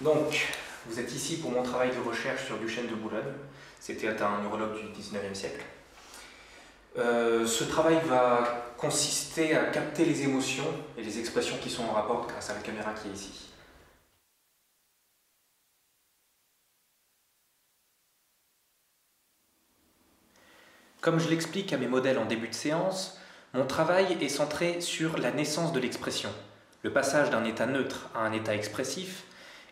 Donc, vous êtes ici pour mon travail de recherche sur Duchesne de Boulogne. C'était un neurologue du 19e siècle. Ce travail va consister à capter les émotions et les expressions qui sont en rapport grâce à la caméra qui est ici. Comme je l'explique à mes modèles en début de séance, mon travail est centré sur la naissance de l'expression, le passage d'un état neutre à un état expressif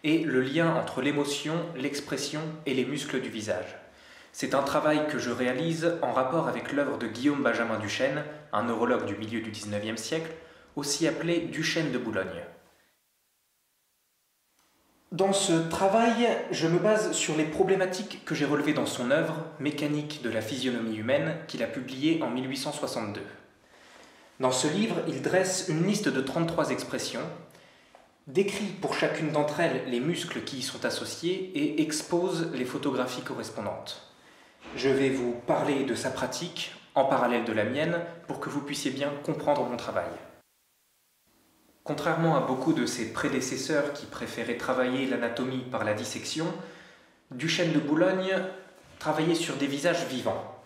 et le lien entre l'émotion, l'expression et les muscles du visage. C'est un travail que je réalise en rapport avec l'œuvre de Guillaume Benjamin Duchesne, un neurologue du milieu du 19e siècle, aussi appelé Duchesne de Boulogne. Dans ce travail, je me base sur les problématiques que j'ai relevées dans son œuvre « Mécanique de la physionomie humaine » qu'il a publiée en 1862. Dans ce livre, il dresse une liste de 33 expressions, décrit pour chacune d'entre elles les muscles qui y sont associés et expose les photographies correspondantes. Je vais vous parler de sa pratique en parallèle de la mienne pour que vous puissiez bien comprendre mon travail. Contrairement à beaucoup de ses prédécesseurs qui préféraient travailler l'anatomie par la dissection, Duchesne de Boulogne travaillait sur des visages vivants.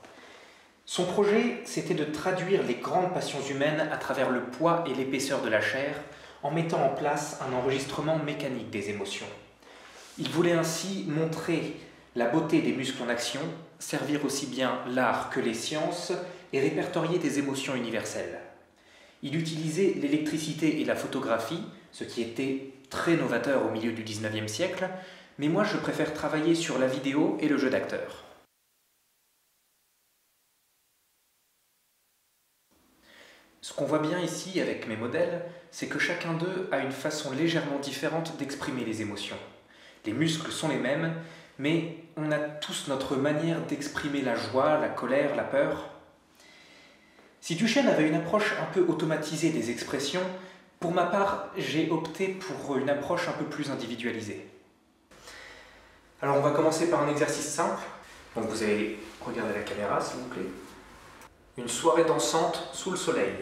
Son projet, c'était de traduire les grandes passions humaines à travers le poids et l'épaisseur de la chair en mettant en place un enregistrement mécanique des émotions. Il voulait ainsi montrer la beauté des muscles en action, servir aussi bien l'art que les sciences et répertorier des émotions universelles. Il utilisait l'électricité et la photographie, ce qui était très novateur au milieu du 19e siècle, mais moi je préfère travailler sur la vidéo et le jeu d'acteur. Ce qu'on voit bien ici avec mes modèles, c'est que chacun d'eux a une façon légèrement différente d'exprimer les émotions. Les muscles sont les mêmes, mais on a tous notre manière d'exprimer la joie, la colère, la peur. Si Duchesne avait une approche un peu automatisée des expressions, pour ma part, j'ai opté pour une approche un peu plus individualisée. Alors on va commencer par un exercice simple. Donc vous allez regarder la caméra, s'il vous plaît. Une soirée dansante sous le soleil.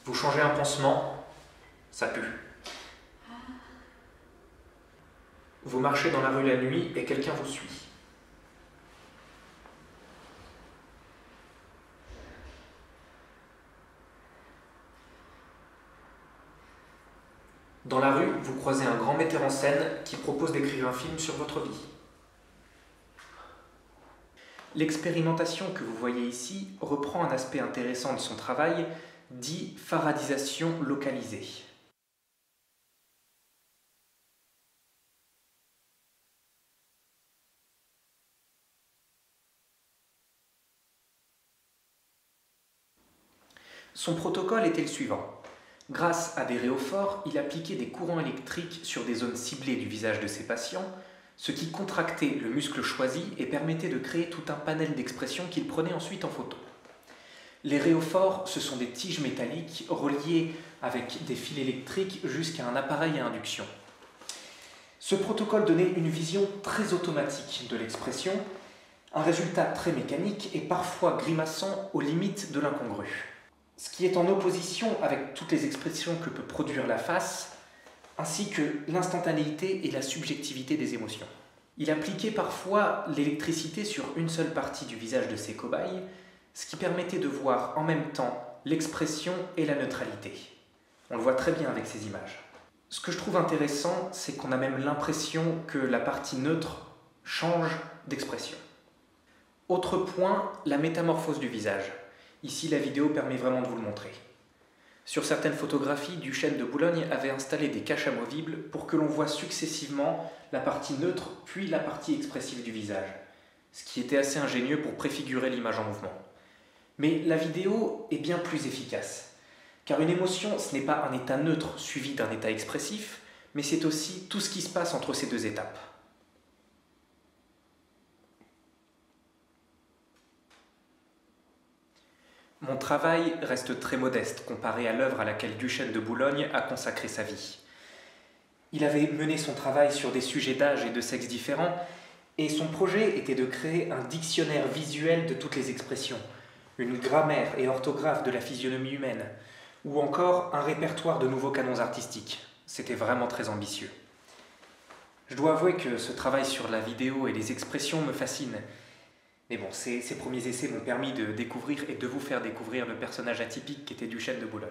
Vous changez un pansement, ça pue. Vous marchez dans la rue la nuit et quelqu'un vous suit. Dans la rue, vous croisez un grand metteur en scène qui propose d'écrire un film sur votre vie. L'expérimentation que vous voyez ici reprend un aspect intéressant de son travail, dit faradisation localisée. Son protocole était le suivant. Grâce à des rhéophores, il appliquait des courants électriques sur des zones ciblées du visage de ses patients, ce qui contractait le muscle choisi et permettait de créer tout un panel d'expressions qu'il prenait ensuite en photo. Les rhéophores, ce sont des tiges métalliques reliées avec des fils électriques jusqu'à un appareil à induction. Ce protocole donnait une vision très automatique de l'expression, un résultat très mécanique et parfois grimaçant aux limites de l'incongru. Ce qui est en opposition avec toutes les expressions que peut produire la face, ainsi que l'instantanéité et la subjectivité des émotions. Il appliquait parfois l'électricité sur une seule partie du visage de ses cobayes, ce qui permettait de voir en même temps l'expression et la neutralité. On le voit très bien avec ces images. Ce que je trouve intéressant, c'est qu'on a même l'impression que la partie neutre change d'expression. Autre point, la métamorphose du visage. Ici, la vidéo permet vraiment de vous le montrer. Sur certaines photographies, Duchesne de Boulogne avait installé des caches amovibles pour que l'on voit successivement la partie neutre puis la partie expressive du visage, ce qui était assez ingénieux pour préfigurer l'image en mouvement. Mais la vidéo est bien plus efficace, car une émotion, ce n'est pas un état neutre suivi d'un état expressif, mais c'est aussi tout ce qui se passe entre ces deux étapes. Mon travail reste très modeste comparé à l'œuvre à laquelle Duchesne de Boulogne a consacré sa vie. Il avait mené son travail sur des sujets d'âge et de sexe différents, et son projet était de créer un dictionnaire visuel de toutes les expressions, une grammaire et orthographe de la physionomie humaine, ou encore un répertoire de nouveaux canons artistiques. C'était vraiment très ambitieux. Je dois avouer que ce travail sur la vidéo et les expressions me fascine. Mais bon, ces premiers essais m'ont permis de découvrir et de vous faire découvrir le personnage atypique qu'était Duchesne de Boulogne.